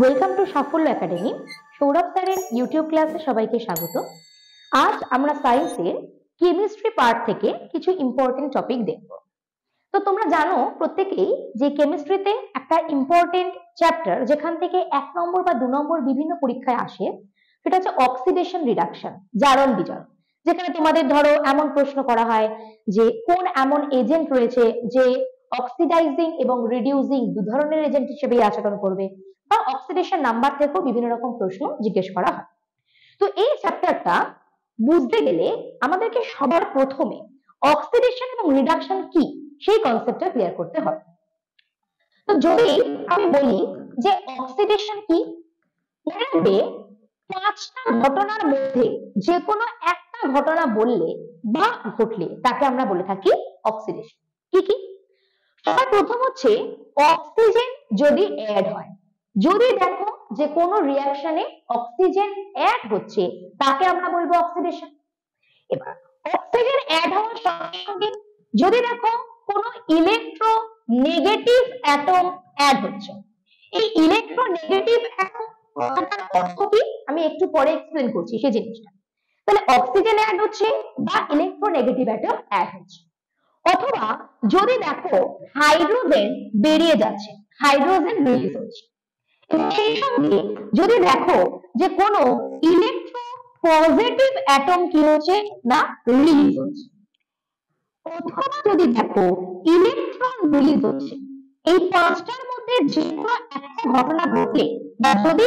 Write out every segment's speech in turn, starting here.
Welcome to সাফল্য academy. Sourav স্যারের YouTube ক্লাসে সবাইকে স্বাগত। আজ আমরা সায়েন্সের কেমিস্ট্রি পার্ট থেকে কিছু ইম্পর্টেন্ট টপিক দেখব। তো তোমরা জানো প্রত্যেকেই যে কেমিস্ট্রিতে একটা ইম্পর্টেন্ট চ্যাপ্টার যেখান থেকে 1 নম্বর বা 2 নম্বর বিভিন্ন পরীক্ষায় আসে, সেটা হচ্ছে অক্সিডেশন রিডাকশন, জারণ বিজারণ। যেখানে তোমাদের ধরো এমন প্রশ্ন করা হয় যে কোন এমন এজেন্ট রয়েছে যে অক্সিডাইজিং এবং রিডিউসিং দু ধরনের এজেন্ট হিসেবে আচরণ করবে, বা অক্সিডেশন নাম্বার থেকেও বিভিন্ন রকম প্রশ্ন জিজ্ঞেস করা হয়। তো এই চ্যাপ্টারটা বুঝতে গেলে আমাদেরকে সবার প্রথমে অক্সিডেশন এবং রিডাকশন কি সেই কনসেপ্টটা ক্লিয়ার করতে হবে। তো যদি আমি বলি যে অক্সিডেশন কি, মনে রাখবে 5টা ঘটনার মধ্যে যে কোনো একটা ঘটনা বললে বা ঘটলে তাকে আমরা বলে থাকি অক্সিডেশন। কি কি? সবার প্রথম হচ্ছে অক্সিজেন যদি অ্যাড হয়, যদি দেখো যে কোনো রিঅ্যাকশনে অক্সিজেন অ্যাড হচ্ছে তাকে আমরা বলবো অক্সিডেশন। এবার অক্সিজেন অ্যাড হওয়ার সঙ্গে সঙ্গে যদি দেখো কোনো ইলেকট্রোনেগেটিভ অ্যাটম অ্যাড হচ্ছে, এই ইলেকট্রোনেগেটিভ অ্যাটম কথাটার অর্থ কি আমি একটু পরে এক্সপ্লেন করছি সেই জিনিসটা। তাহলে অক্সিজেন অ্যাড হচ্ছে বা ইলেকট্রোনেগেটিভ অ্যাটম অ্যাড হচ্ছে, অথবা যদি দেখো হাইড্রোজেন বেরিয়ে যাচ্ছে, হাইড্রোজেন রিলিজ হচ্ছে, সেই সঙ্গে যদি দেখো যে কোনো ইলেকট্রো পজিটিভ অ্যাটম কি হচ্ছে না রিলিজ হচ্ছে, অথবা যদি দেখো ইলেকট্রন রিলিজ হচ্ছে, এই 5টার মধ্যে যে কোনো একটা ঘটনা ঘটলে বা যদি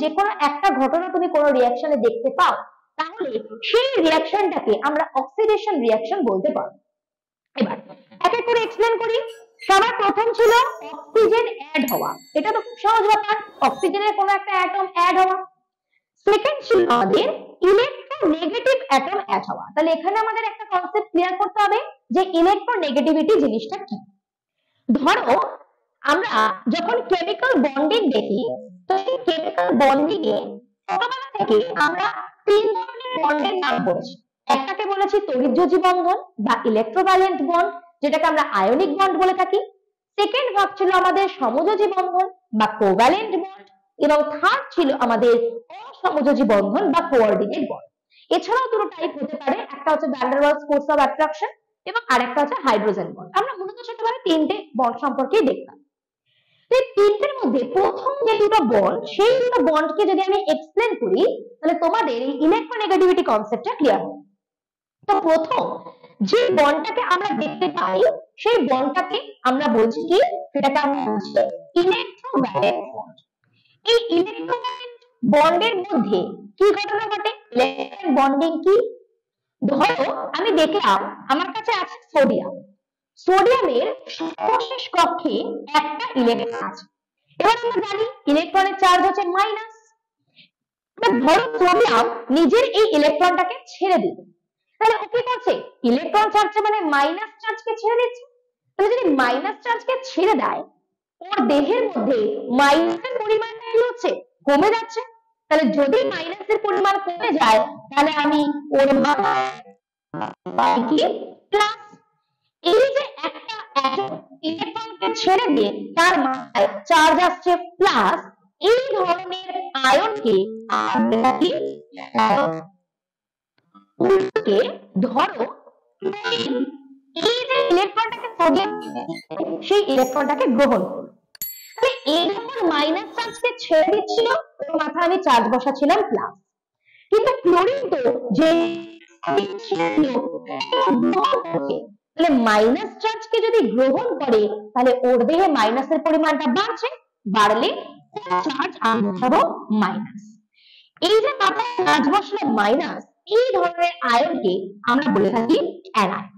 যে কোনো একটা ঘটনা তুমি কোনো রিঅ্যাকশনে দেখতে পাও, তাহলে সেই রিঅ্যাকশনটাকে আমরা অক্সিডেশন রিঅ্যাকশন বলতে পারবো। এবার এক এক করে এক্সপ্লেন করি। সবার প্রথম ছিল অক্সিজেন অ্যাড হওয়া, এটা তো খুব সহজ ব্যাপার, অক্সিজেনের কোনো একটা অ্যাটম অ্যাড হওয়া। সেকেন্ড ছিল আমাদের ইলেকট্রোনেগেটিভ অ্যাটম অ্যাড হওয়া। তাহলে এখানে আমাদের একটা কনসেপ্ট ক্লিয়ার করতে হবে যে ইলেকট্রোনেগেটিভিটি জিনিসটা কি। ধরো আমরা যখন কেমিক্যাল বন্ডিং দেখি, তো সেই কেমিক্যাল বন্ডিং এ ছোটবেলা থেকে আমরা 3 ধরনের বন্ডের নাম পড়েছি। একটাকে বলেছি তড়িৎযোজী বন্ধন বা ইলেকট্রোভ্যালেন্ট বন্ড, যেটাকে আমরা আয়নিক বন্ড বলে থাকি। সেকেন্ড ভাগ ছিল আমাদের সমযোজী বন্ধন বা কোভ্যালেন্ট বন্ড, এবং থার্ড ছিল আমাদের অসমযোজী বন্ধন বা কোঅর্ডিনেট বন্ড। এছাড়াও দুটো টাইপ হতে পারে, একটা হচ্ছে van der Waals force of attraction এবং আরেকটা হচ্ছে হাইড্রোজেন বন্ড। আমরা মূলত ছোটবেলায় 3টে বন্ড সম্পর্কেই দেখতাম। এই 3টের মধ্যে প্রথম যে দুটো বন্ড, সেই দুটো বন্ডকে যদি আমি এক্সপ্লেন করি, তাহলে তোমাদের এই ইলেকট্রোনেগেটিভিটি কনসেপ্টটা ক্লিয়ার হবে। তো প্রথম যে বন্ডটাকে আমরা দেখতে পাই, সেই বন্ডটাকে আমরা বলছি কি, সেটাকে আমরা বলছি ইলেকট্রোভ্যালেন্ট বন্ড। এই ইলেকট্রোভ্যালেন্ট বন্ডের মধ্যে কি ঘটনা ঘটে? ইলেকট্রন বন্ডিং কি? ধরো আমি দেখলাম আমার কাছে আছে সোডিয়াম, সোডিয়ামের সর্বশেষ কক্ষে একটা ইলেকট্রন আছে। এবার আমরা জানি ইলেকট্রনের চার্জ হচ্ছে মাইনাস। ধরো সোডিয়াম নিজের এই ইলেকট্রনটাকে ছেড়ে দিল, তাহলে ও কি করছে? ইলেকট্রন চার্জে মানে মাইনাস চার্জকে ছেড়ে দিচ্ছে। তাহলে যদি মাইনাস চার্জকে ছেড়ে দেয়, ওর দেহের মধ্যে মাইনাসের পরিমাণটা কি হচ্ছে? কমে যাচ্ছে। তাহলে যদি মাইনাসের পরিমাণ কমে যায়, তাহলে আমি ওর মান কি প্লাস। এই যে একটা অ্যাটম ইলেকট্রনকে ছেড়ে দিয়ে তার মাথায় চার্জ আসছে প্লাস, এই ধরনের আয়নকে আমরা কি ধরো এই যে ইলেকট্রনটাকে সোডিয়াম সেই ইলেকট্রনটাকে গ্রহণ করলো, তাহলে এই যখন মাইনাস চার্জকে ছেড়ে দিচ্ছিল ওর মাথায় আমি চার্জ বসাচ্ছিলাম প্লাস। কিন্তু ক্লোরিন তো যে তাহলে মাইনাস চার্জকে যদি গ্রহণ করে, তাহলে ওর দেহে মাইনাসের পরিমাণটা বাড়ছে, বাড়লে চার্জ আমি বসাবো মাইনাস। এই যে মাথায় চার্জ বসলো মাইনাস, এই ধরনের আয়নকে আমরা বলে থাকি অ্যানায়ন।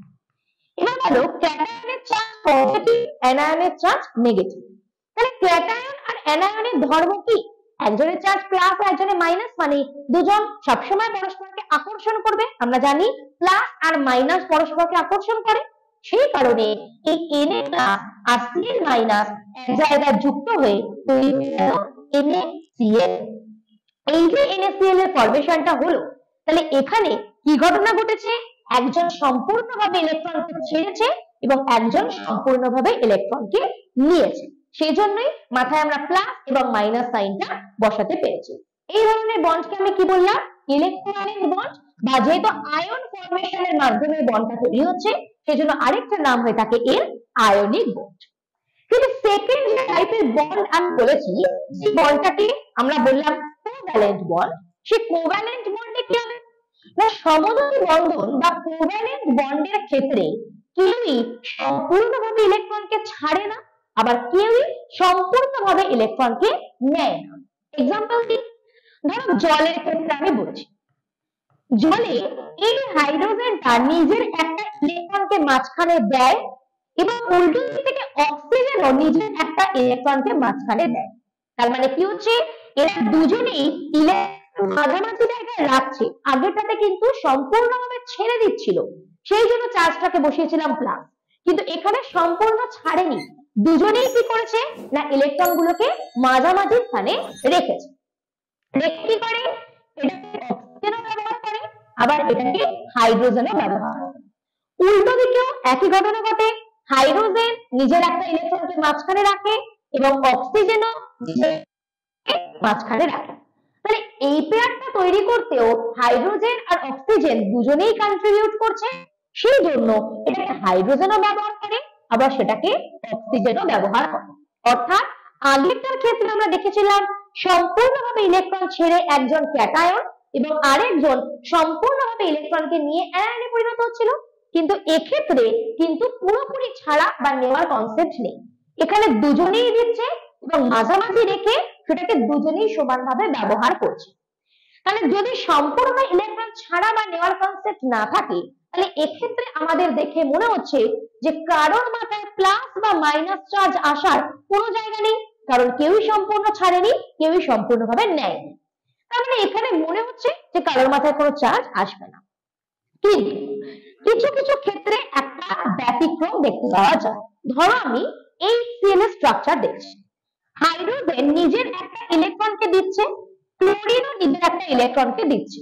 এবার বলো ক্যাটায়নের চার্জ পজিটিভ, অ্যানায়নের চার্জ নেগেটিভ। তাহলে ক্যাটায়ন আর অ্যানায়নের ধর্ম কি? একজনের চার্জ প্লাস আর একজনের মাইনাস, মানে দুজন সবসময় পরস্পরকে আকর্ষণ করবে। আমরা জানি প্লাস আর মাইনাস পরস্পরকে আকর্ষণ করে, সেই কারণে এই Na প্লাস আর Cl মাইনাস এক জায়গায় যুক্ত হয়ে তৈরি হয়ে গেল NaCl। এই যে NaCl এর ফরমেশনটা হলো, তাহলে এখানে কি ঘটনা ঘটেছে? একজন সম্পূর্ণভাবে ইলেকট্রনকে ছেড়েছে এবং একজন সম্পূর্ণভাবে ইলেকট্রনকে নিয়েছে। সেজন্যই মাথায় আমরা প্লাস এবং মাইনাস সাইনটা বসাতে পেরেছি। এই ধরনের বন্ডকে আমি কি বললাম, ইলেকট্রোভ্যালেন্ট বন্ড, বা যেহেতু আয়ন ফরমেশনের মাধ্যমে বন্ডটা তৈরি হচ্ছে সেজন্য আরেকটা নাম হয়ে থাকে এর আয়নিক বন্ড। কিন্তু সেকেন্ড যে টাইপের বন্ড আমি বলেছি, সেই বন্ডটাকে আমরা বললাম কোভ্যালেন্ট বন্ড। সেই কোভ্যালেন্ট বন্ডে কি হবে না, সমযোজী বন্ধন বা কোভ্যালেন্ট বন্ডের ক্ষেত্রে কেউই সম্পূর্ণভাবে ইলেকট্রনকে ছাড়ে না, আবার কেউই সম্পূর্ণভাবে ইলেকট্রনকে নেয় না। এক্সাম্পল কি, ধরো জলের ক্ষেত্রে আমি বলছি, জলে এই হাইড্রোজেনটা নিজের একটা ইলেকট্রনকে মাঝখানে দেয় এবং উল্টো দিক থেকে অক্সিজেনও নিজের একটা ইলেকট্রনকে মাঝখানে দেয়। তার মানে কি হচ্ছে, এরা দুজনেই ইলেকট্রন মাঝামাঝি জায়গায় রাখছে। আগেরটাতে কিন্তু সম্পূর্ণভাবে ছেড়ে দিচ্ছিল, সেই জন্য চার্জটাকে বসিয়েছিলাম প্লাস, কিন্তু এখানে সম্পূর্ণ ছাড়েনি, দুজনেই কি করেছে না ইলেকট্রন গুলোকে মাঝামাঝি স্থানে রেখেছে। রেখে কি করে, এটাকে অক্সিজেনও ব্যবহার করে, আবার এটাকে হাইড্রোজেনও ব্যবহার করে। উল্টো দিকেও একই ঘটনা ঘটে, হাইড্রোজেন নিজের একটা ইলেকট্রনকে মাঝখানে রাখে এবং অক্সিজেনও নিজের মাঝখানে রাখে। তাহলে এই পেয়ারটা তৈরি করতেও হাইড্রোজেন আর অক্সিজেন দুজনেই কন্ট্রিবিউট করছে, সেই জন্য এটাকে হাইড্রোজেনও ব্যবহার করে, আবার সেটাকে অক্সিজেনও ব্যবহার করে। অর্থাৎ আগেরটার ক্ষেত্রে আমরা দেখেছিলাম সম্পূর্ণভাবে ইলেকট্রন ছেড়ে একজন ক্যাটায়ন এবং আরেকজন সম্পূর্ণভাবে ইলেকট্রনকে নিয়ে অ্যানায়নে পরিণত হচ্ছিল, কিন্তু এক্ষেত্রে কিন্তু পুরোপুরি ছাড়া বা নেওয়ার কনসেপ্ট নেই, এখানে দুজনেই দিচ্ছে এবং মাঝামাঝি রেখে সেটাকে দুজনেই সমানভাবে ব্যবহার করছে। তাহলে যদি সম্পূর্ণ ইলেকট্রন ছাড়া বা নেওয়ার কনসেপ্ট না থাকে, তাহলে এক্ষেত্রে আমাদের দেখে মনে হচ্ছে যে কারোর মাথায় প্লাস বা মাইনাস চার্জ আসার কোনো জায়গা নেই, কারণ কেউই সম্পূর্ণ ছাড়েনি, কেউই সম্পূর্ণভাবে নেয়নি। তার মানে এখানে মনে হচ্ছে যে কারোর মাথায় কোনো চার্জ আসবে না। কিন্তু কিছু কিছু ক্ষেত্রে একটা ব্যতিক্রম দেখতে পাওয়া যায়। ধরো আমি এই সিএলএস স্ট্রাকচার দেখছি, হাইড্রোজেন নিজের একটা ইলেকট্রনকে দিচ্ছে, ক্লোরিনও নিজের একটা ইলেকট্রনকে দিচ্ছে।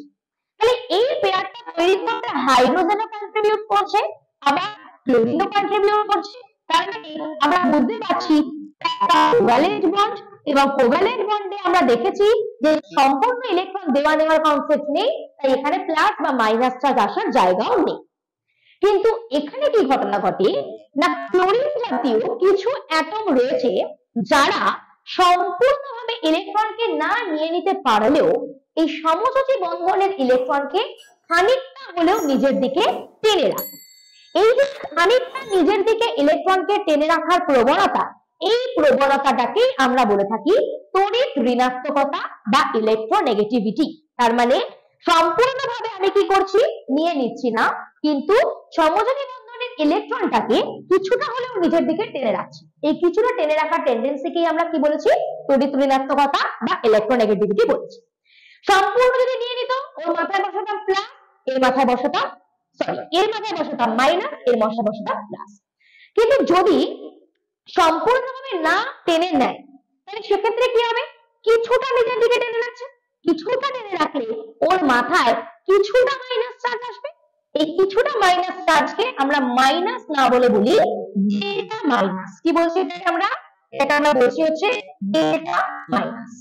তাহলে এই পেয়ারটা তৈরি করতে হাইড্রোজেনও কন্ট্রিবিউট করছে, আবার ক্লোরিনও কন্ট্রিবিউট করছে। তার মানে আমরা বুঝতে পারছি কোভ্যালেন্ট বন্ড, এবং কোভ্যালেন্ট বন্ডে আমরা দেখেছি যে সম্পূর্ণ ইলেকট্রন দেওয়া নেওয়ার কনসেপ্ট নেই, তাই এখানে প্লাস বা মাইনাস চার্জ আসার জায়গাও নেই। কিন্তু এখানে কি ঘটনা ঘটে না, ক্লোরিন জাতীয় কিছু অ্যাটম রয়েছে যারা সম্পূর্ণভাবে ইলেকট্রনকে না নিয়ে নিতে পারলেও এই সমযোজী বন্ধনের ইলেকট্রনকে খানিকটা হলেও নিজের দিকে টেনে রাখে। এই যে খানিকটা নিজের দিকে ইলেকট্রনকে টেনে রাখার প্রবণতা, এই প্রবণতাটাকেই আমরা বলে থাকি তড়িৎ ঋণাত্মকতা বা ইলেকট্রোনেগেটিভিটি। তার মানে সম্পূর্ণভাবে আমি কি করছি, নিয়ে নিচ্ছি না, কিন্তু সমযোজী বন্ধনের ইলেকট্রনটাকে কিছুটা হলেও নিজের দিকে টেনে রাখছি। এই কিছুটা টেনে রাখার টেন্ডেন্সিকেই আমরা কি বলেছি, তড়িৎ ঋণাত্মকতা বা ইলেকট্রোনেগেটিভিটি বলেছি। সম্পূর্ণ যদি নিয়ে নিত, ওর মাথায় বসাতাম প্লাস, এর মাথায় বসাতাম এর মাথায় বসাতাম মাইনাস, এর মাথায় বসাতাম প্লাস। কিন্তু যদি সম্পূর্ণভাবে না টেনে নেয়, তাহলে সেক্ষেত্রে কি হবে, কিছুটা নিজের দিকে টেনে রাখছে, কিছুটা টেনে রাখলে ওর মাথায় কিছুটা মাইনাস চার্জ আসবে। এই কিছুটা মাইনাস চার্জকে আমরা মাইনাস না বলে বলি ডেল্টা মাইনাস। কি বলছি এটাকে আমরা, এটা আমরা বলছি হচ্ছে ডেল্টা মাইনাস।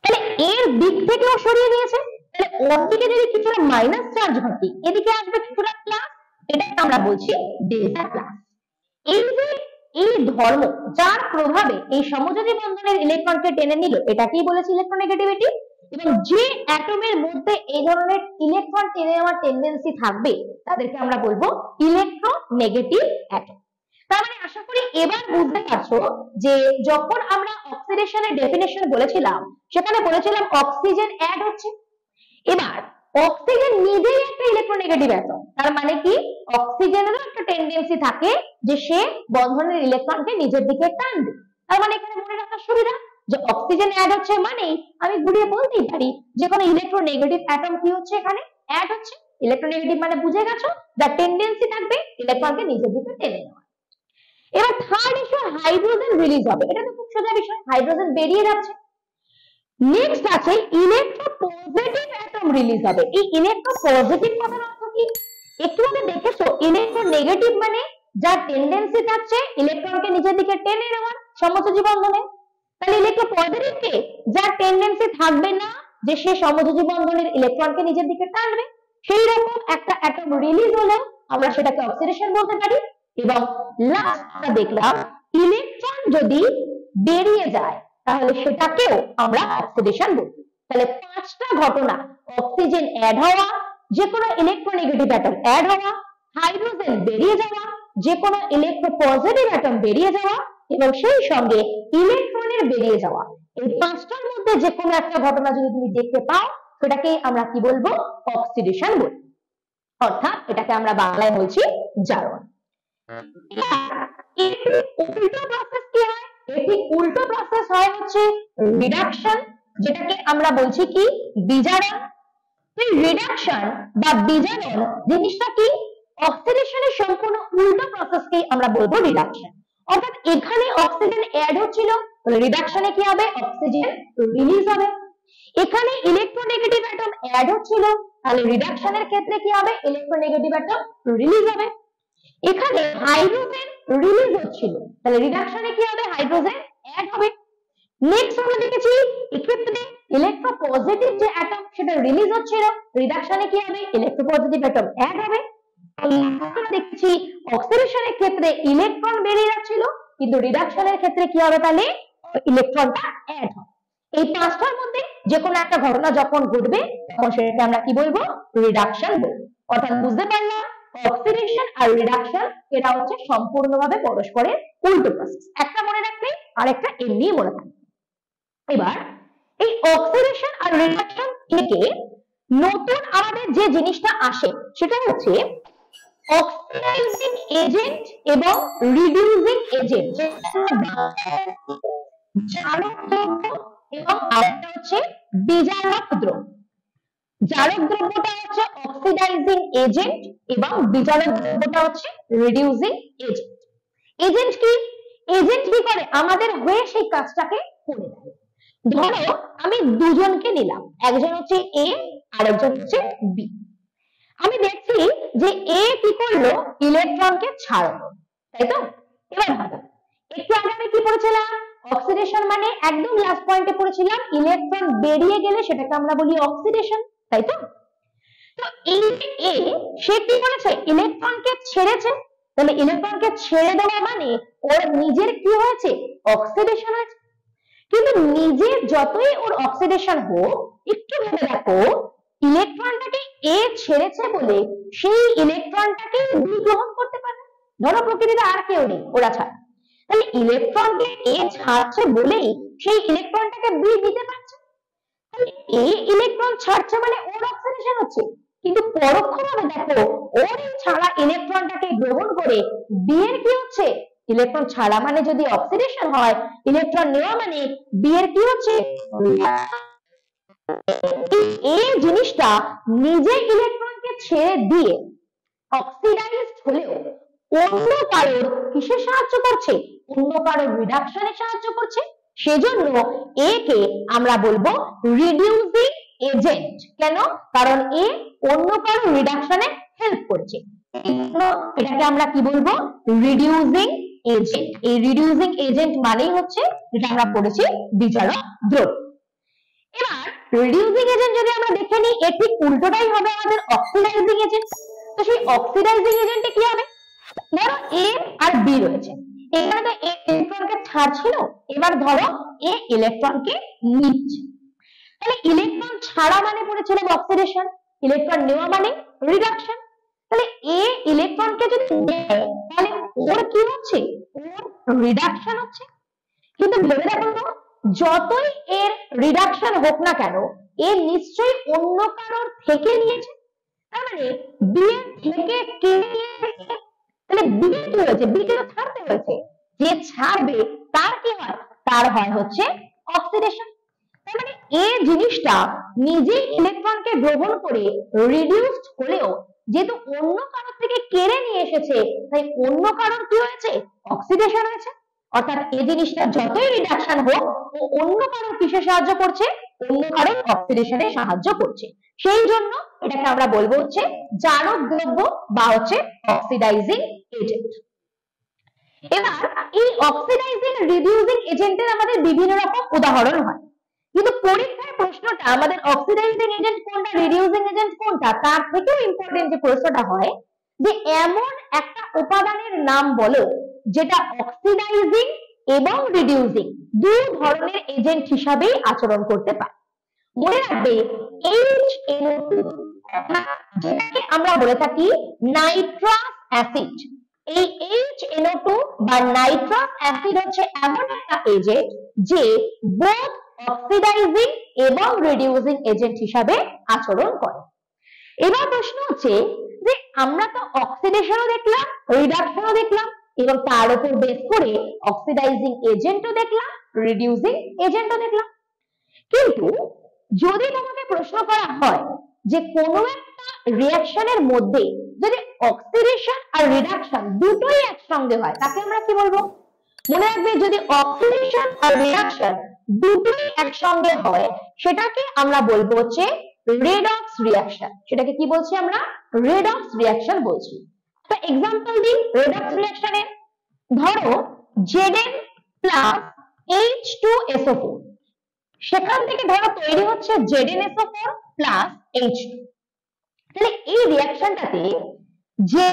তাহলে এর দিক থেকেও সরিয়ে নিয়েছে, তাহলে ওর দিকে যদি কিছুটা মাইনাস চার্জ হয়, এদিকে আসবে কিছুটা প্লাস, এটাকে আমরা বলছি ডেল্টা প্লাস। এই যে এই ধর্ম যার প্রভাবে এই সমযোজী বন্ধনের ইলেকট্রনকে টেনে নিল, এটাকেই বলেছি ইলেকট্রোনেগেটিভিটি। এবং যে অ্যাটমের মধ্যে এই ধরনের ইলেকট্রন টেনে নেওয়ার টেন্ডেন্সি থাকবে তাদেরকে আমরা বলবো ইলেকট্রোনেগেটিভ অ্যাটম। তার মানে আশা করি এবার বুঝতে পারছো যে যখন আমরা অক্সিডেশনের ডেফিনেশন বলেছিলাম, সেখানে বলেছিলাম অক্সিজেন অ্যাড হচ্ছে। এবার অক্সিজেন নিজেই একটা ইলেকট্রোনেগেটিভ অ্যাটম, তার মানে কি অক্সিজেনেরও একটা টেন্ডেন্সি থাকে যে সে বন্ধনের ইলেকট্রনকে নিজের দিকে টানবে। তার মানে এখানে মনে রাখার সুবিধা যে অক্সিজেন অ্যাড হচ্ছে মানেই আমি ঘুরিয়ে বলতেই পারি যে কোনো ইলেকট্রোনেগেটিভ অ্যাটম কি হচ্ছে, এখানে অ্যাড হচ্ছে। ইলেকট্রোনেগেটিভ মানে বুঝে গেছো, যার টেন্ডেন্সি থাকবে ইলেকট্রনকে নিজের দিকে টেনে নেওয়া। এবার থার্ড ইস্যু, হাইড্রোজেন রিলিজ হবে। এটা তো খুব সোজা বিষয়, হাইড্রোজেন বেরিয়ে যাচ্ছে। নেক্সট আছে ইলেকট্রোপজিটিভ অ্যাটম রিলিজ হবে। এই ইলেকট্রোপজিটিভ কথার অর্থ কি, একটু আগে দেখেছো ইলেকট্রোনেগেটিভ মানে যার টেন্ডেন্সি থাকছে ইলেকট্রনকে নিজের দিকে টেনে নেওয়ার সমযোজী বন্ধনে। তাহলে ইলেকট্রোপজিটিভ কে? যার টেন্ডেন্সি থাকবে না যে সে সমযোজী বন্ধনের ইলেকট্রনকে নিজের দিকে টানবে। সেই রকম একটা অ্যাটম রিলিজ হলো, আমরা সেটাকে অক্সিডেশন বলতে পারি। এবং লাস্ট আমরা দেখলাম ইলেকট্রন যদি বেরিয়ে যায় তাহলে সেটাকেও আমরা অক্সিডেশন বলবো। তাহলে পাঁচটা ঘটনা, অক্সিজেন অ্যাড হওয়া, যে কোনো ইলেকট্রোনেগেটিভ অ্যাটম অ্যাড হওয়া, হাইড্রোজেন বেরিয়ে যাওয়া, যে কোনো ইলেকট্রোপজিটিভ অ্যাটম বেরিয়ে যাওয়া, এবং সেই সঙ্গে ইলেকট্রনের বেরিয়ে যাওয়া, এই পাঁচটার মধ্যে যে কোনো একটা ঘটনা যদি তুমি দেখতে পাও সেটাকে আমরা কি বলবো? অক্সিডেশন বলবো। অর্থাৎ এটাকে আমরা বাংলায় বলছি জারণ। উল্টো প্রসেস কি হয়? এটি উল্টো প্রসেস হয় হচ্ছে রিডাকশন, যেটাকে আমরা বলছি কি বিজারণ। এই রিডাকশন বা বিজারণ জিনিসটা কি? অক্সিডেশনের সম্পূর্ণ উল্টো প্রসেসকেই আমরা বলবো রিডাকশন। অর্থাৎ এখানে অক্সিজেন অ্যাড হচ্ছিল, রিডাকশনে কি হবে? অক্সিজেন রিলিজ হবে। এখানে ইলেকট্রোনেগেটিভ অ্যাটম অ্যাড হচ্ছিল, তাহলে রিডাকশনের ক্ষেত্রে কি হবে? ইলেকট্রোনেগেটিভ অ্যাটম রিলিজ হবে। এখানে হাইড্রোজেন রিলিজ হচ্ছিল, তাহলে রিডাকশনে কি হবে? হাইড্রোজেন অ্যাড হবে। নেক্সট আমরা দেখেছি এক্ষেত্রে ইলেকট্রোপজিটিভ যে অ্যাটম সেটা রিলিজ হচ্ছিল, রিডাকশনে কি হবে? ইলেকট্রোপজিটিভ অ্যাটম অ্যাড হবে। আমরা দেখছি অক্সিডেশনের ক্ষেত্রে ইলেকট্রন বেরিয়ে যাচ্ছিল, কিন্তু রিডাকশনের ক্ষেত্রে কি হবে? তাহলে ইলেকট্রনটা অ্যাড হবে। এই পাঁচটার মধ্যে যে কোনো একটা ঘটনা যখন ঘটবে তখন সেটাকে আমরা কি বলবো? রিডাকশন বলবো। অর্থাৎ বুঝতে পারলাম অক্সিডেশন আর রিডাকশন এটা হচ্ছে সম্পূর্ণভাবে পরস্পরের উল্টো প্রসেস। একটা মনে রাখবে আর একটা এমনি মনে রাখবে। এবার এই অক্সিডেশন আর রিডাকশন থেকে নতুন আমাদের যে জিনিসটা আসে সেটা হচ্ছে অক্সিডাইজিং এজেন্ট এবং রিডিউসিং এজেন্ট। জারক দ্রব্য এবং আরেকটা হচ্ছে বিজারক দ্রব্য। জারক দ্রব্যটা হচ্ছে অক্সিডাইজিং এজেন্ট এবং বিজারক দ্রব্যটা হচ্ছে রিডিউসিং এজেন্ট। এজেন্ট কি? এজেন্ট কি করে? আমাদের হয়ে সেই কাজটাকে করে দেয়। ধরো আমি দুজনকে নিলাম, একজন হচ্ছে এ আর একজন হচ্ছে বি। আমি দেখছি যে এ কি করলো? ইলেকট্রনকে ছাড়লো, তাই তো? এবার ভাবো, একটু আগে আমি কি পড়েছিলাম? অক্সিডেশন মানে একদম লাস্ট পয়েন্টে পড়েছিলাম ইলেকট্রন বেরিয়ে গেলে সেটাকে আমরা বলি অক্সিডেশন, তাই তো? তো এই এ সে কি করেছে? ইলেকট্রনকে ছেড়েছে। তাহলে ইলেকট্রনকে ছেড়ে দেওয়া মানে ওর নিজের কি হয়েছে? অক্সিডেশন হয়েছে। কিন্তু নিজের যতই ওর অক্সিডেশন হোক, একটু ভেবে দেখো ইলেকট্রনটাকে এ ছেড়েছে বলে সেই ইলেকট্রনটাকে বি গ্রহণ করতে পারে। ধরো প্রকৃতিতে আর কেউ নেই, ওরা ছাড়া। তাহলে ইলেকট্রনকে এ ছাড়ছে বলেই সেই ইলেকট্রনটাকে বি দিতে পারছে। তাহলে এ ইলেকট্রন ছাড়ছে মানে ওর অক্সিডেশন হচ্ছে, কিন্তু পরোক্ষভাবে দেখো ওর ছাড়া ইলেকট্রনটাকে গ্রহণ করে বি এর কি হচ্ছে? ইলেকট্রন ছাড়া মানে যদি অক্সিডেশন হয়, ইলেকট্রন নেওয়া মানে বি এর কি হচ্ছে? এই জিনিসটা নিজে ইলেকট্রনকে ছেড়ে দিয়ে অক্সিডাইজড হলেও অন্য কারোর কিসে সাহায্য করছে? অন্য কারোর রিডাকশনে সাহায্য করছে। সেজন্য এ কে আমরা বলবো রিডিউসিং এজেন্ট। কেন? কারণ এ অন্য কারোর রিডাকশনে হেল্প করছে। এটাকে আমরা কি বলবো? Reducing agent. এই রিডিউসিং এজেন্ট মানেই হচ্ছে যেটা আমরা পড়েছি বিজারক দ্রব্য। এবার রিডিউসিং এজেন্ট যদি আমরা দেখে নিই, এর ঠিক উল্টোটাই হবে আমাদের অক্সিডাইজিং এজেন্ট। তো সেই অক্সিডাইজিং এজেন্টে কি হবে? ধরো এ আর বি রয়েছে, এখানে তো এ ইলেকট্রনকে ছাড়ছিল, এবার ধরো এ ইলেকট্রনকে নিচ্ছে। তাহলে ইলেকট্রন ছাড়া মানে পড়েছিলাম অক্সিডেশন, ইলেকট্রন নেওয়া মানে রিডাকশন। তাহলে এ ইলেকট্রনকে যদি নেয় তাহলে ওর কি হচ্ছে? ওর রিডাকশন হচ্ছে। কিন্তু ভেবে দেখো তো, যতই এর রিডাকশন হোক না কেন, এ নিশ্চয়ই অন্য কারোর থেকে নিয়েছে। তার মানে বি এর থেকে কে নিয়েছে? তাহলে বি কি হয়েছে? বি কে তো ছাড়তে হয়েছে। যে ছাড়বে তার কি হয়? তার হয় হচ্ছে অক্সিডেশন। তার মানে এই জিনিসটা নিজে ইলেকট্রনকে গ্রহণ করে রিডিউসড হলেও যেহেতু অন্য কারোর থেকে কেড়ে নিয়ে এসেছে, তাই অন্য কারোর কি হয়েছে? অক্সিডেশন হয়েছে। অর্থাৎ এই জিনিসটা যতই রিডাকশন হোক, ও অন্য কারোর কিসে সাহায্য করছে? অন্য কারোর অক্সিডেশনে সাহায্য করছে। সেই জন্য এটাকে আমরা বলবো হচ্ছে জারক দ্রব্য বা হচ্ছে অক্সিডাইজিং এজেন্ট। এবার এই অক্সিডাইজিং রিডিউসিং এজেন্টের আমাদের বিভিন্ন রকম উদাহরণ হয়, কিন্তু পরীক্ষার প্রশ্নটা আমাদের অক্সিডাইজিং এজেন্ট কোনটা রিডিউসিং এজেন্ট কোনটা তার থেকেও ইম্পর্টেন্ট যে প্রশ্নটা হয় যে এমন একটা উপাদানের নাম বলো যেটা অক্সিডাইজিং এবং রিডিউসিং দুই ধরনের এজেন্ট হিসাবেই আচরণ করতে পারে। মনে রাখবে HNO2 যেটাকে আমরা বলে থাকি নাইট্রাস অ্যাসিড, এই HNO2 বা নাইট্রাস অ্যাসিড হচ্ছে এমন একটা এজেন্ট যে বোথ অক্সিডাইজিং এবং রিডিউসিং এজেন্ট হিসাবে আচরণ করে। এবার প্রশ্ন হচ্ছে যে আমরা তো অক্সিডেশনও দেখলাম, রিডাকশনও দেখলাম এবং তার উপর বেস করে অক্সিডাইজিং এজেন্টও দেখলাম, রিডিউসিং এজেন্টও দেখলাম, কিন্তু যদি তোমাকে প্রশ্ন করা হয় যে কোনো একটা রিঅ্যাকশনের মধ্যে যদি অক্সিডেশন আর রিডাকশন দুটোই একসঙ্গে হয় তাকে আমরা কি বলবো? মনে রাখবে যদি অক্সিডেশন আর রিডাকশন দুটোই একসঙ্গে হয় সেটাকে আমরা বলবো হচ্ছে রেডক্স রিঅ্যাকশন। সেটাকে কি বলছি আমরা? রেডক্স রিঅ্যাকশন বলছি। তো এক্সাম্পল দিই রেডক্স রিঅ্যাকশনের। ধরো Zn প্লাস H2SO4, সেখান থেকে ধরো তৈরি হচ্ছে ZnSO4 প্লাস H2। তাহলে এই রিঅ্যাকশনটাতে যে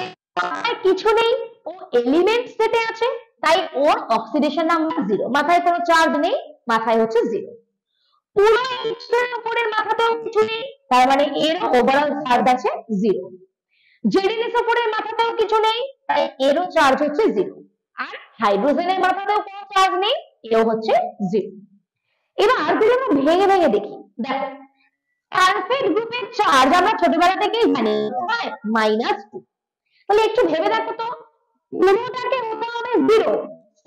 কিছু নেই, ও এলিমেন্ট সেটে আছে, তাই ওর অক্সিডেশন নাম্বার 0, মাথায় কোনো চার্জ নেই, মাথায় হচ্ছে 0। পুরো H2SO4 এর মাথাতেও কিছু নেই, তার মানে এর ওভারঅল চার্জ আছে 0। ZnSO4 এর মাথাতেও কিছু নেই, তাই এরও চার্জ হচ্ছে 0। আর হাইড্রোজেনের মাথাতেও কোনো চার্জ নেই, এও হচ্ছে 0। এবার যদি আমরা ভেঙে ভেঙে দেখি, দেখো সালফেট গ্রুপের চার্জ আমরা ছোটবেলা থেকেই জানি -2। তাহলে একটু ভেবে দেখো তো, পুরোটাকে হতে হবে 0,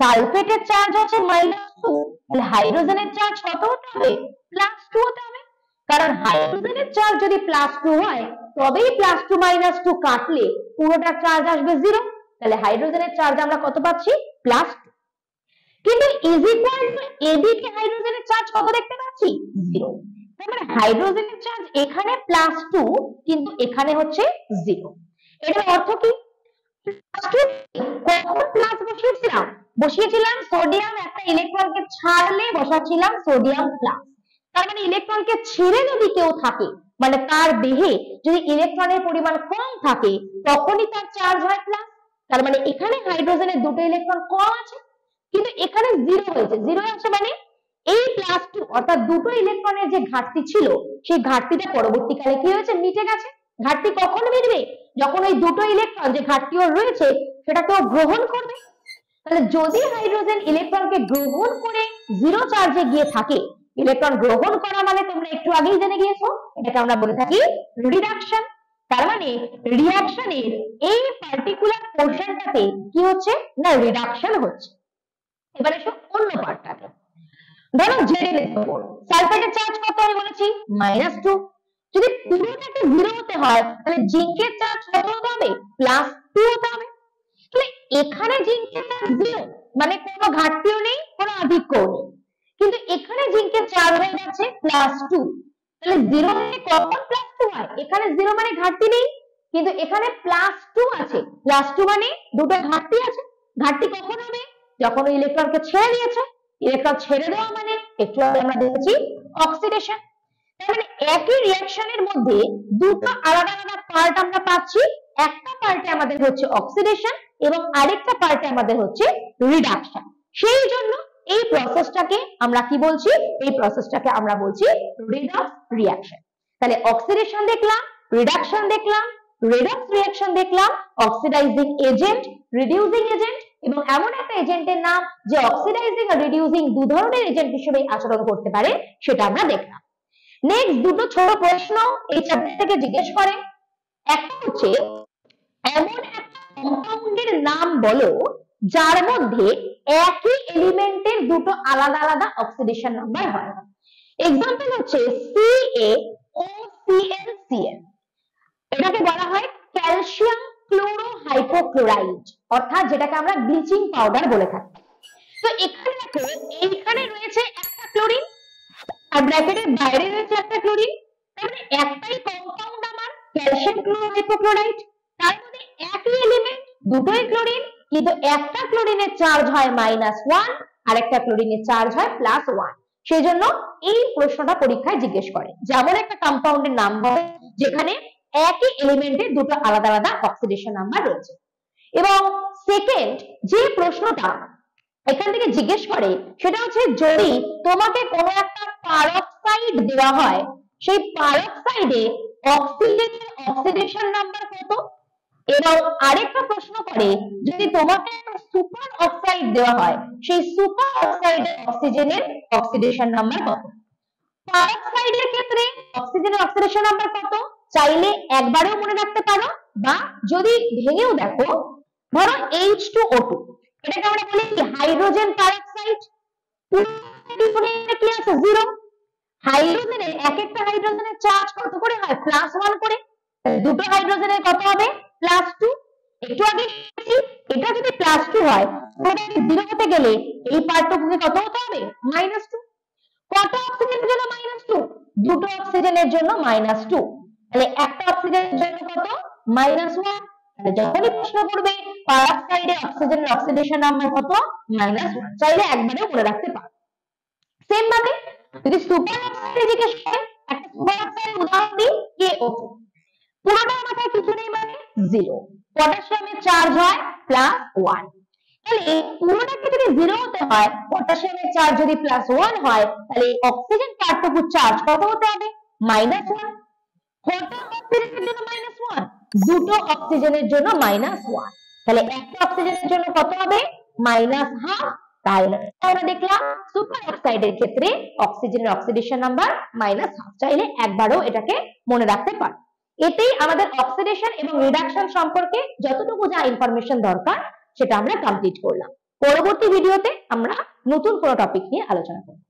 সালফেটের চার্জ হচ্ছে -2, তাহলে হাইড্রোজেনের চার্জ কত হতে হবে? +2 হতে হবে। কারণ হাইড্রোজেনের চার্জ যদি +2 হয় তবেই +2 -2 কাটলে পুরোটা চার্জ আসবে 0, তাহলে হাইড্রোজেনের চার্জ আমরা কত পাচ্ছি? +2। কিন্তু ইজ ইকুয়াল টু এদিকে হাইড্রোজেনের চার্জ কত দেখতে পাচ্ছি? 0। তার মানে হাইড্রোজেনের চার্জ এখানে +2 কিন্তু এখানে হচ্ছে 0। এটার অর্থ কি? কখন প্লাস বসিয়েছিলাম সোডিয়াম একটা ইলেকট্রনকে ছাড়লে বসাচ্ছিলাম সোডিয়াম প্লাস। তার মানে ইলেকট্রনকে ছেড়ে যদি কেউ থাকে, মানে তার দেহে যদি ইলেকট্রনের পরিমাণ কম থাকে তখনই তার চার্জ হয় প্লাস। তার মানে এখানে হাইড্রোজেনের দুটো ইলেকট্রন কম আছে কিন্তু এখানে 0 হয়েছে। 0 আছে মানে এই +2 অর্থাৎ দুটো ইলেকট্রনের যে ঘাটতি ছিল সেই ঘাটতিটা পরবর্তীকালে কি হয়েছে? মিটে গেছে। ঘাটতি কখন মিটবে? যখন ওই দুটো ইলেকট্রন যে ঘাটতি ওর রয়েছে সেটাকে ও গ্রহণ করবে। তাহলে যদি হাইড্রোজেন ইলেকট্রনকে গ্রহণ করে 0 চার্জে গিয়ে থাকে, ইলেকট্রন গ্রহণ করা মানে তোমরা একটু আগেই জেনে গিয়েছো এটাকে আমরা বলে থাকি রিডাকশন। তার মানে রিঅ্যাকশনের এই পার্টিকুলার পোরশনটাতে কি হচ্ছে না রিডাকশন হচ্ছে। এবার এসো অন্য পার্টটাতে। ধরো ZnSO4 সালফেটের চার্জ কত আমি বলেছি? -2। যদি পুরোটাকে 0 হতে হয় তাহলে জিঙ্কের চার্জ কত হতে হবে? +2 হতে হবে। তাহলে এখানে জিঙ্কের চার্জ 0 মানে কোনো ঘাটতিও নেই, কোনো আধিক্যও নেই, কিন্তু এখানে জিঙ্কের চার্জ হয়ে যাচ্ছে +2। তাহলে 0 মানে কখন +2 হয়? এখানে 0 মানে ঘাটতি নেই, কিন্তু এখানে +2 আছে। +2 মানে দুটো ঘাটতি আছে। ঘাটতি কখন হবে? যখন ওই ইলেকট্রনকে ছেড়ে দিয়েছে। ইলেকট্রন ছেড়ে দেওয়া মানে একটু আগে আমরা দেখেছি অক্সিডেশন। তার মানে একই রিঅ্যাকশনের মধ্যে দুটো আলাদা আলাদা পার্ট আমরা পাচ্ছি। একটা পার্টে আমাদের হচ্ছে অক্সিডেশন এবং আরেকটা পার্টে আমাদের হচ্ছে রিডাকশন। সেই জন্য এই প্রসেসটাকে আমরা কি বলছি? এই প্রসেসটাকে আমরা বলছি রেডক্স রিঅ্যাকশন। তাহলে অক্সিডেশন দেখলাম, রিডাকশন দেখলাম, রেডক্স রিঅ্যাকশন দেখলাম, অক্সিডাইজিং এজেন্ট, রিডিউসিং এজেন্ট এবং এমন একটা এজেন্টের নাম যে অক্সিডাইজিং আর রিডিউসিং দু ধরনের এজেন্ট হিসেবে আচরণ করতে পারে সেটা আমরা দেখলাম। নেক্সট দুটো ছোট প্রশ্ন এই চ্যাপ্টার থেকে জিজ্ঞেস করে। একটা হচ্ছে এমন একটা কম্পাউন্ডের নাম বলো যার মধ্যে একই এলিমেন্টের দুটো আলাদা আলাদা অক্সিডেশন নাম্বার হয়। এক্সাম্পল হচ্ছে CaOClCl, এটাকে বলা হয় ক্যালসিয়াম ক্লোরোহাইপোক্লোরাইড, অর্থাৎ যেটাকে আমরা ব্লিচিং পাউডার বলে থাকি। তো এখানে দেখো এইখানে রয়েছে একটা ক্লোরিন আর ব্র্যাকেটের বাইরে রয়েছে একটা ক্লোরিন, তার মানে একটাই কম্পাউন্ড আমার ক্যালসিয়াম ক্লোরোহাইপোক্লোরাইড। তার মধ্যে একই এলিমেন্ট, দুটোই ক্লোরিন, কিন্তু একটা ক্লোরিনের চার্জ হয় -1 আর একটা ক্লোরিনের চার্জ হয় +1। সেই জন্য এই প্রশ্নটা পরীক্ষায় জিজ্ঞেস করে যেমন একটা কম্পাউন্ডের নাম হবে যেখানে একই এলিমেন্টের দুটো আলাদা আলাদা অক্সিডেশন নাম্বার রয়েছে। এবং সেকেন্ড যে প্রশ্নটা এখান থেকে জিজ্ঞেস করে সেটা হচ্ছে যদি তোমাকে কোনো একটা পারক্সাইড দেওয়া হয়, সেই পারক্সাইডে অক্সিজেনের অক্সিডেশন নাম্বার কত? এবং আরেকটা প্রশ্ন করে যদি তোমাকে একটা সুপার অক্সাইড দেওয়া হয়, সেই সুপার অক্সাইডের অক্সিজেনের অক্সিডেশন নাম্বার কত? পারক্সাইডের ক্ষেত্রে অক্সিজেনের অক্সিডেশন নাম্বার কত চাইলে একবারেও মনে রাখতে পারো, বা যদি ভেঙেও দেখো, ধরো H2O2, এটাকে আমরা বলি হাইড্রোজেন পারক্সাইড, কি আছে 0। হাইড্রোজেনের এক একটা হাইড্রোজেনের চার্জ কত করে হয়? +1 করে। দুটো হাইড্রোজেনের কত হবে? +2। একটু আগে এটা যদি +2 হয় তাহলে 0 হতে গেলে এই পার্টটুকুকে কত হতে হবে? -2। কত অক্সিজেনের জন্য -2? দুটো অক্সিজেনের জন্য -2। তাহলে একটা অক্সিজেনের জন্য কত? -1। তাহলে যখনই প্রশ্ন করবে পারক্সাইডে অক্সিজেনের অক্সিডেশন নাম্বার কত? -1, চাইলে একবারে মনে রাখতে পারো। সেম ভাবে যদি সুপার অক্সাইডে জিজ্ঞেস করে, একটা সুপার অক্সাইডের উদাহরণ দিই KO2, পুরোটা মাথায় কিছু নেই মানে 0। পটাশিয়ামের চার্জ হয় +1। তাহলে এই পুরোটাকে যদি 0 হতে হয়, পটাশিয়ামের চার্জ যদি +1 হয়, তাহলে অক্সিজেন পার্টটুকুর চার্জ কত হতে হবে? -1। কত অক্সিজেনের জন্য -1? দুটো অক্সিজেনের জন্য -1। তাহলে একটা অক্সিজেনের জন্য কত হবে? -1/2। তাহলে আমরা দেখলাম সুপার অক্সাইডের ক্ষেত্রে অক্সিজেনের অক্সিডেশন নাম্বার -1/2। চাইলে একবারও এটাকে মনে রাখতে পারো। এতেই আমাদের অক্সিডেশন এবং রিডাকশন সম্পর্কে যতটুকু যা ইনফরমেশন দরকার সেটা আমরা কমপ্লিট করলাম। পরবর্তী ভিডিওতে আমরা নতুন কোনো টপিক নিয়ে আলোচনা করব।